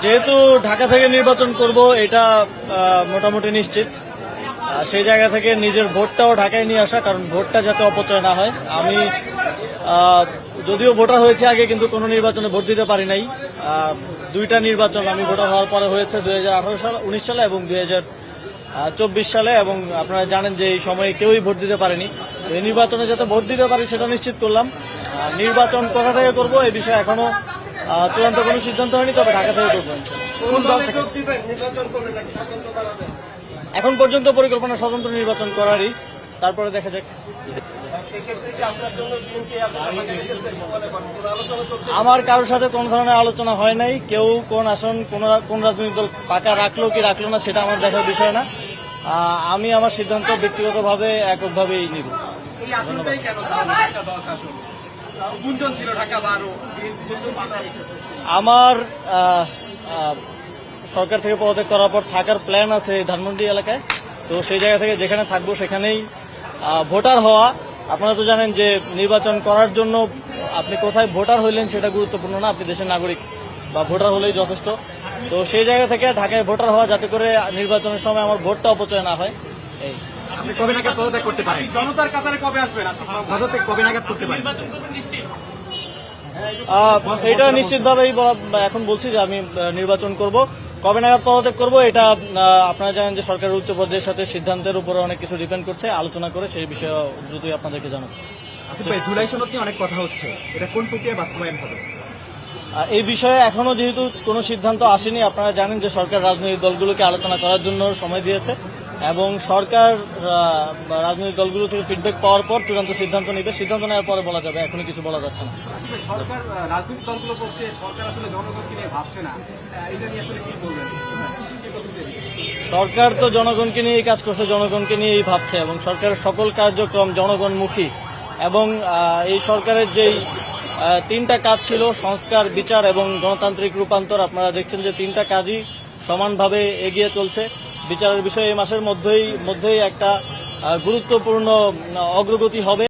যেহেতু ঢাকা থেকে নির্বাচন করব এটা মোটামুটি নিশ্চিত। সেই জায়গা থেকে নিজের ভোটটাও ঢাকায় নিয়ে আসা, কারণ ভোটটা যাতে অপচয় না হয়। আমি যদিও ভোটার হয়েছে আগে, কিন্তু কোনো নির্বাচনে ভোট দিতে পারি নাই। দুইটা নির্বাচন আমি ভোটার হওয়ার পরে হয়েছে, 2018 সাল 19 সালে এবং 2024 সালে, এবং আপনারা জানেন যে এই সময়ে কেউই ভোট দিতে পারেনি। এই নির্বাচনে যাতে ভোট দিতে পারি সেটা নিশ্চিত করলাম। নির্বাচন কোথা থেকে করব এই বিষয়ে এখনো চূড়ান্ত কোনো সিদ্ধান্ত হয়নি, তবে ঢাকা থেকে করবো। এখন পর্যন্ত পরিকল্পনা স্বতন্ত্র নির্বাচন করারই, তারপরে দেখা যাক। আমার কারোর সাথে কোন ধরনের আলোচনা হয় নাই। কেউ কোন আসন কোন রাজনৈতিক দল ফাঁকা রাখলো কি রাখলো না সেটা আমার দেখার বিষয় না। আমি আমার সিদ্ধান্ত ব্যক্তিগতভাবে এককভাবেই নিব। আমার সরকার থেকে পদত্যাগ করার পর থাকার প্ল্যান আছে ধানমন্ডি এলাকায়। তো সেই জায়গা থেকে যেখানে থাকবো সেখানেই ভোটার হওয়া। আপনারা তো জানেন যে নির্বাচন করার জন্য আপনি কোথায় ভোটার হইলেন সেটা গুরুত্বপূর্ণ না, আপনি দেশের নাগরিক বা ভোটার হলেই যথেষ্ট। তো সেই জায়গা থেকে ঢাকায় ভোটার হওয়া, যাতে করে নির্বাচনের সময় আমার ভোটটা অপচয় না হয়। এই আপনি কবে নাগাদ পদত্যাগ করতে পারেন? জনতার কাতারে কবে আসবেন? পদত্যাগ কবে নাগাদ করতে পারেন? এটা নিশ্চিতভাবেই এখন বলছি যে আমি নির্বাচন করব। কবে নাগাদ পদত্যাগ করবো এটা আপনারা জানেন যে সরকারের উচ্চ পর্যায়ের সাথে সিদ্ধান্তের উপরে অনেক কিছু ডিপেন্ড করছে। আলোচনা করে সেই বিষয়ে দ্রুতই আপনাদেরকে জানাবো। জুলাই সনদ নিয়ে অনেক কথা হচ্ছে, এটা কোন প্রক্রিয়ায় বাস্তবায়ন হবে? এই বিষয়ে এখনো যেহেতু কোনো সিদ্ধান্ত আসেনি, আপনারা জানেন যে সরকার রাজনৈতিক দলগুলোকে আলোচনা করার জন্য সময় দিয়েছে, এবং সরকার রাজনৈতিক দলগুলো থেকে ফিডব্যাক পাওয়ার পর চূড়ান্ত সিদ্ধান্ত নেবে। সিদ্ধান্ত নেওয়ার পরে বলা যাবে, এখনই কিছু বলা যাচ্ছে না। সরকার রাজনৈতিক দলগুলো বলছে সরকার আসলে জনগণকে নিয়ে ভাবছে না, এটা নিয়ে আসলে কি বলবেন? সরকার তো জনগণকে নিয়েই কাজ করছে, জনগণকে নিয়েই ভাবছে, এবং সরকারের সকল কার্যক্রম জনগণমুখী। এবং এই সরকারের যেই তিনটা কাজ ছিল, সংস্কার, বিচার এবং গণতান্ত্রিক রূপান্তর, আপনারা দেখছেন যে তিনটা কাজই সমানভাবে এগিয়ে চলছে। বিচারের বিষয়ে এই মাসের মধ্যেই একটা গুরুত্বপূর্ণ অগ্রগতি হবে।